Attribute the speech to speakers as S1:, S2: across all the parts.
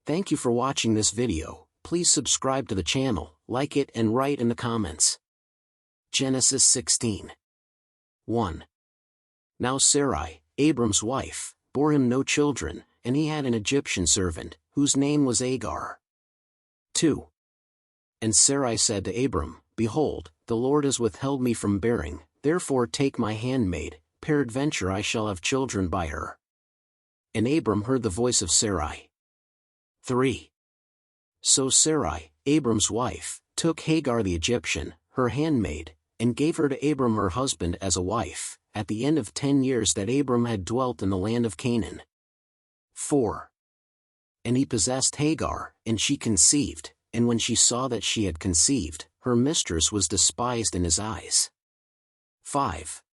S1: Thank you for watching this video. Please subscribe to the channel, like it and write in the comments. Genesis 16. 1. Now Sarai, Abram's wife, bore him no children, and he had an Egyptian servant, whose name was Agar. 2. And Sarai said to Abram, Behold, the Lord has withheld me from bearing, therefore take my handmaid, peradventure I shall have children by her. And Abram heard the voice of Sarai. 3. So Sarai, Abram's wife, took Hagar the Egyptian, her handmaid, and gave her to Abram her husband as a wife, at the end of 10 years that Abram had dwelt in the land of Canaan. 4. And he possessed Hagar, and she conceived, and when she saw that she had conceived, her mistress was despised in his eyes. 5.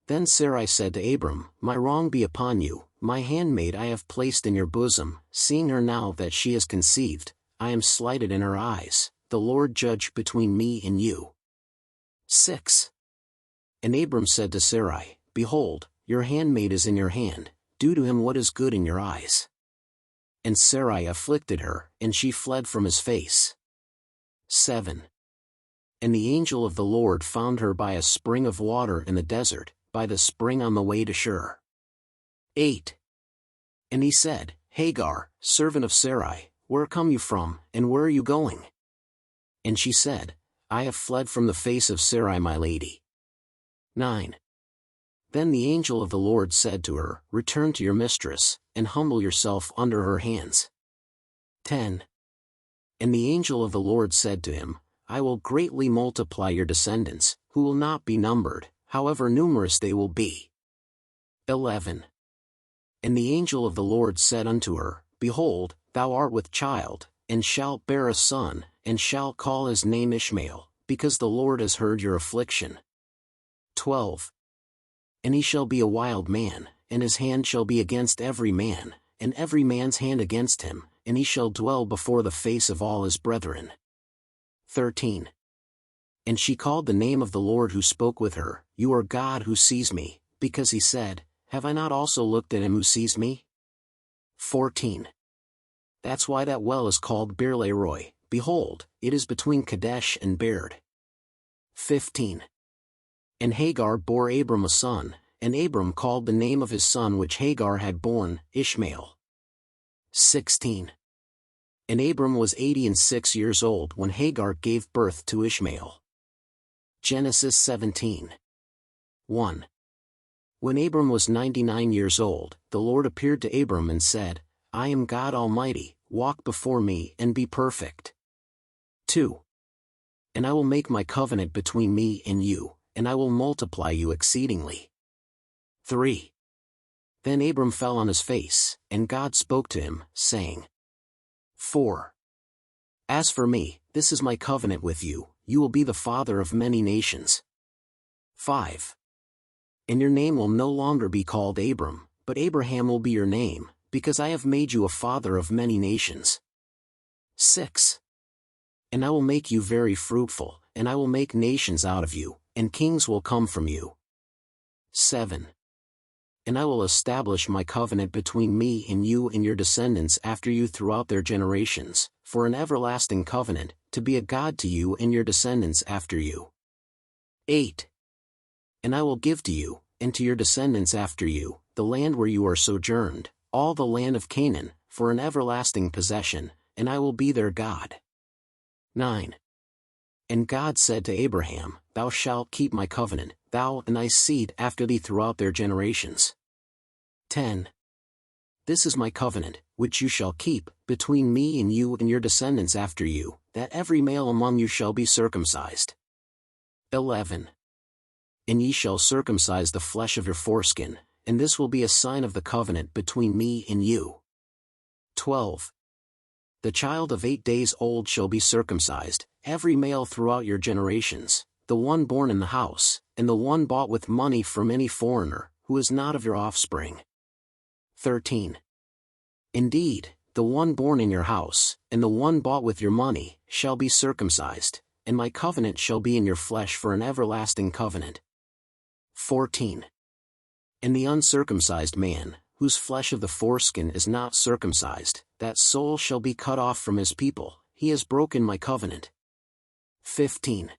S1: Then Sarai said to Abram, My wrong be upon you, my handmaid I have placed in your bosom, seeing her now that she has conceived, I am slighted in her eyes, the Lord judge between me and you. 6. And Abram said to Sarai, Behold, your handmaid is in your hand, do to him what is good in your eyes. And Sarai afflicted her, and she fled from his face. 7. And the angel of the Lord found her by a spring of water in the desert, by the spring on the way to Shur. 8. And he said, Hagar, servant of Sarai, where come you from, and where are you going? And she said, I have fled from the face of Sarai my lady. 9. Then the angel of the Lord said to her, Return to your mistress, and humble yourself under her hands. 10. And the angel of the Lord said to him, I will greatly multiply your descendants, who will not be numbered, however numerous they will be. 11. And the angel of the Lord said unto her, Behold, thou art with child, and shalt bear a son, and shalt call his name Ishmael, because the Lord has heard your affliction. 12. And he shall be a wild man, and his hand shall be against every man, and every man's hand against him, and he shall dwell before the face of all his brethren. 13. And she called the name of the Lord who spoke with her, You are God who sees me, because he said, Have I not also looked at him who sees me? 14. That's why that well is called Beer-lahai-roi, behold, it is between Kadesh and Bered. 15. And Hagar bore Abram a son, and Abram called the name of his son which Hagar had borne, Ishmael. 16. And Abram was 86 years old when Hagar gave birth to Ishmael. Genesis 17. 1. When Abram was 99 years old, the Lord appeared to Abram and said, I am God Almighty, walk before me and be perfect. 2. And I will make my covenant between me and you, and I will multiply you exceedingly. 3. Then Abram fell on his face, and God spoke to him, saying, 4. As for me, this is my covenant with you, you will be the father of many nations. 5. And your name will no longer be called Abram, but Abraham will be your name, because I have made you a father of many nations. 6. And I will make you very fruitful, and I will make nations out of you, and kings will come from you. 7. And I will establish my covenant between me and you and your descendants after you throughout their generations, for an everlasting covenant, to be a God to you and your descendants after you. 8. And I will give to you, and to your descendants after you, the land where you are sojourned, all the land of Canaan, for an everlasting possession, and I will be their God. 9. And God said to Abraham, Thou shalt keep my covenant, thou and thy seed after thee throughout their generations. 10. This is my covenant, which you shall keep, between me and you and your descendants after you, that every male among you shall be circumcised. 11. And ye shall circumcise the flesh of your foreskin, and this will be a sign of the covenant between me and you. 12. The child of 8 days old shall be circumcised, every male throughout your generations, the one born in the house, and the one bought with money from any foreigner, who is not of your offspring. 13. Indeed, the one born in your house, and the one bought with your money, shall be circumcised, and my covenant shall be in your flesh for an everlasting covenant. 14. And the uncircumcised man, whose flesh of the foreskin is not circumcised, that soul shall be cut off from his people, he has broken my covenant. 15.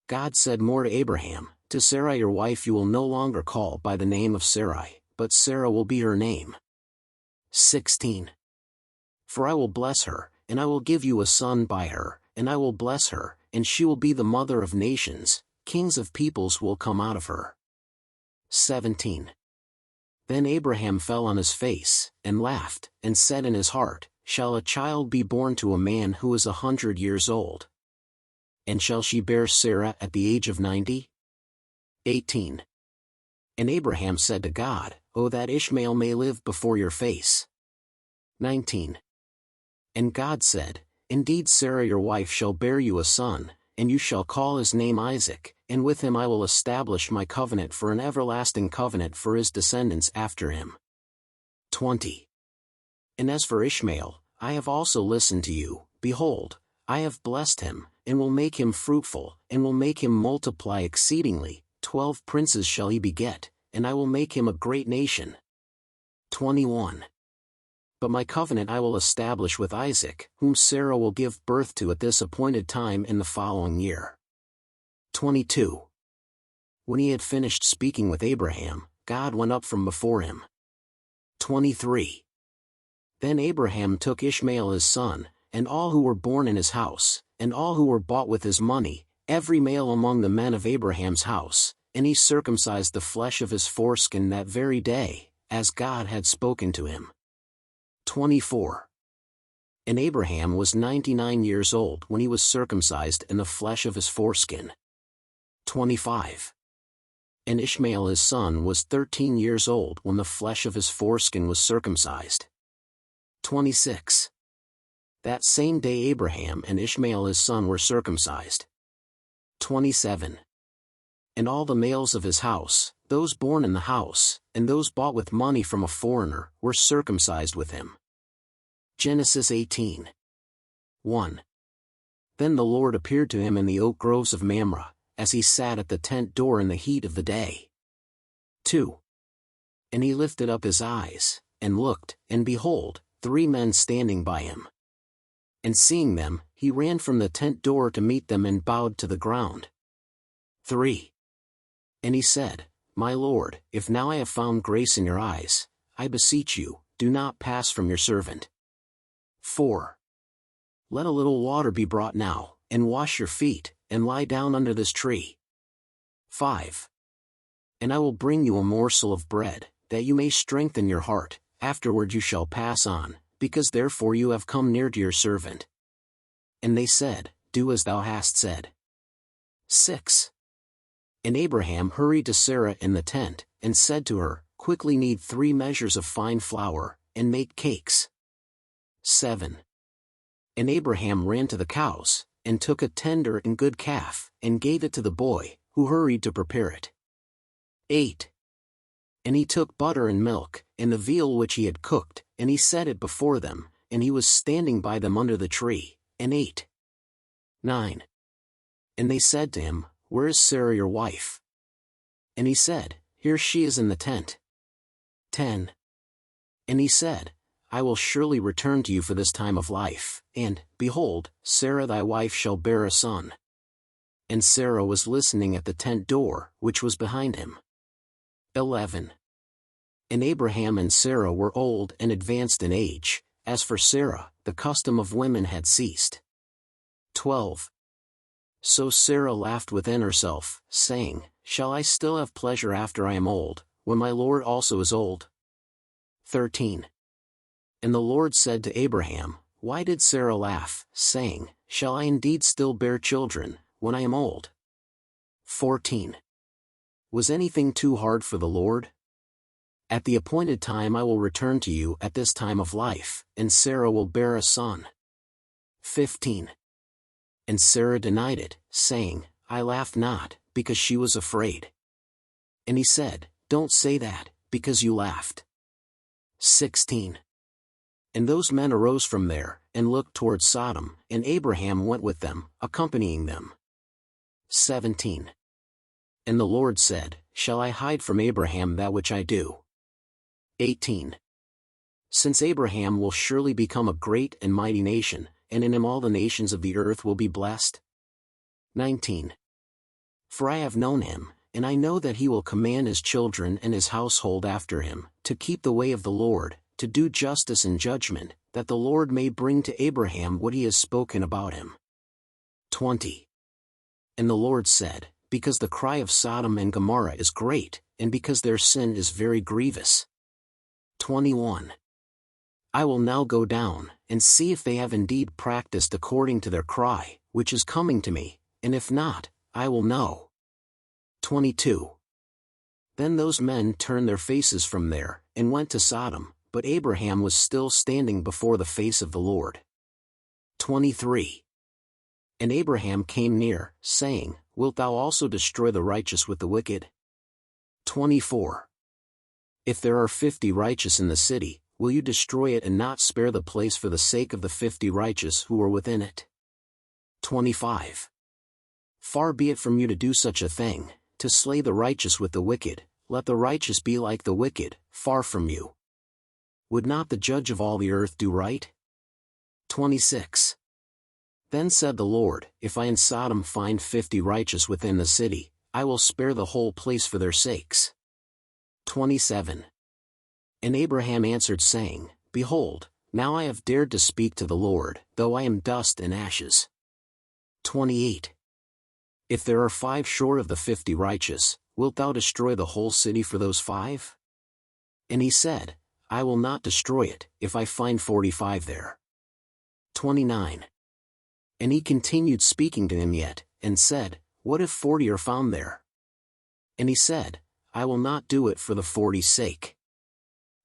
S1: God said more to Abraham, to Sarai your wife you will no longer call by the name of Sarai, but Sarah will be her name. 16. For I will bless her, and I will give you a son by her, and I will bless her, and she will be the mother of nations, kings of peoples will come out of her. 17. Then Abraham fell on his face, and laughed, and said in his heart, Shall a child be born to a man who is 100 years old? And shall she bear Sarah at the age of 90? 18. And Abraham said to God, O that Ishmael may live before your face. 19. And God said, Indeed Sarah your wife shall bear you a son, and you shall call his name Isaac, and with him I will establish my covenant for an everlasting covenant for his descendants after him. 20. And as for Ishmael, I have also listened to you, behold, I have blessed him, and will make him fruitful, and will make him multiply exceedingly, 12 princes shall he beget, and I will make him a great nation. 21. But my covenant I will establish with Isaac, whom Sarah will give birth to at this appointed time in the following year. 22. When he had finished speaking with Abraham, God went up from before him. 23. Then Abraham took Ishmael his son, and all who were born in his house, and all who were bought with his money, every male among the men of Abraham's house, and he circumcised the flesh of his foreskin that very day, as God had spoken to him. 24. And Abraham was 99 years old when he was circumcised in the flesh of his foreskin. 25. And Ishmael his son was 13 years old when the flesh of his foreskin was circumcised. 26. That same day Abraham and Ishmael his son were circumcised. 27. And all the males of his house, those born in the house, and those bought with money from a foreigner, were circumcised with him. Genesis 18. 1. Then the Lord appeared to him in the oak groves of Mamre, as he sat at the tent door in the heat of the day. 2. And he lifted up his eyes, and looked, and behold, 3 men standing by him. And seeing them, he ran from the tent door to meet them and bowed to the ground. 3. And he said, My Lord, if now I have found grace in your eyes, I beseech you, do not pass from your servant. 4. Let a little water be brought now, and wash your feet, and lie down under this tree. 5. And I will bring you a morsel of bread, that you may strengthen your heart, afterward you shall pass on, because therefore you have come near to your servant. And they said, Do as thou hast said. 6. And Abraham hurried to Sarah in the tent, and said to her, Quickly knead 3 measures of fine flour, and make cakes. 7. And Abraham ran to the cows, and took a tender and good calf, and gave it to the boy, who hurried to prepare it. 8. And he took butter and milk, and the veal which he had cooked, and he set it before them, and he was standing by them under the tree, and ate. 9. And they said to him, Where is Sarah your wife? And he said, Here she is in the tent. 10. And he said, I will surely return to you for this time of life, and, behold, Sarah thy wife shall bear a son. And Sarah was listening at the tent door, which was behind him. 11. And Abraham and Sarah were old and advanced in age. As for Sarah, the custom of women had ceased. 12. So Sarah laughed within herself, saying, Shall I still have pleasure after I am old, when my Lord also is old? 13. And the Lord said to Abraham, Why did Sarah laugh, saying, Shall I indeed still bear children, when I am old? 14. Was anything too hard for the Lord? At the appointed time I will return to you at this time of life, and Sarah will bear a son. 15. And Sarah denied it, saying, I laughed not, because she was afraid. And he said, Don't say that, because you laughed. 16. And those men arose from there, and looked toward Sodom, and Abraham went with them, accompanying them. 17. And the Lord said, Shall I hide from Abraham that which I do? 18. Since Abraham will surely become a great and mighty nation, and in him all the nations of the earth will be blessed. 19. For I have known him, and I know that he will command his children and his household after him, to keep the way of the Lord, to do justice and judgment, that the Lord may bring to Abraham what he has spoken about him. 20. And the Lord said, because the cry of Sodom and Gomorrah is great, and because their sin is very grievous. 21. I will now go down, and see if they have indeed practiced according to their cry, which is coming to me, and if not, I will know. 22. Then those men turned their faces from there, and went to Sodom, but Abraham was still standing before the face of the Lord. 23. And Abraham came near, saying, Wilt thou also destroy the righteous with the wicked? 24. If there are 50 righteous in the city, will you destroy it and not spare the place for the sake of the 50 righteous who are within it? 25. Far be it from you to do such a thing, to slay the righteous with the wicked, let the righteous be like the wicked, far from you. Would not the judge of all the earth do right? 26. Then said the Lord, if I in Sodom find 50 righteous within the city, I will spare the whole place for their sakes. 27. And Abraham answered saying, Behold, now I have dared to speak to the Lord, though I am dust and ashes. 28. If there are 5 short of the 50 righteous, wilt thou destroy the whole city for those 5? And he said, I will not destroy it, if I find 45 there. 29. And he continued speaking to him yet, and said, What if 40 are found there? And he said, I will not do it for the 40's sake.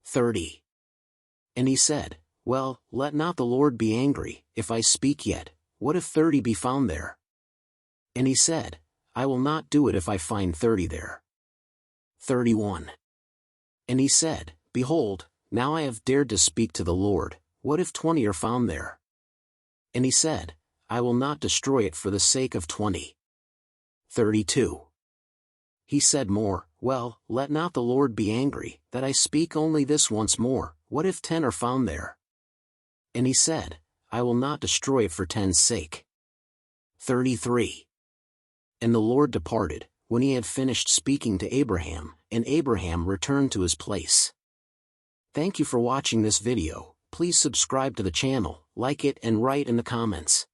S1: 30. And he said, Well, let not the Lord be angry, if I speak yet, what if 30 be found there? And he said, I will not do it if I find 30 there. 31. And he said, Behold, now I have dared to speak to the Lord, what if 20 are found there? And he said, I will not destroy it for the sake of 20. 32. He said more, Well, let not the Lord be angry, that I speak only this once more, what if 10 are found there? And he said, I will not destroy it for 10's sake. 33. And the Lord departed, when he had finished speaking to Abraham, and Abraham returned to his place. Thank you for watching this video. Please subscribe to the channel, like it and write in the comments.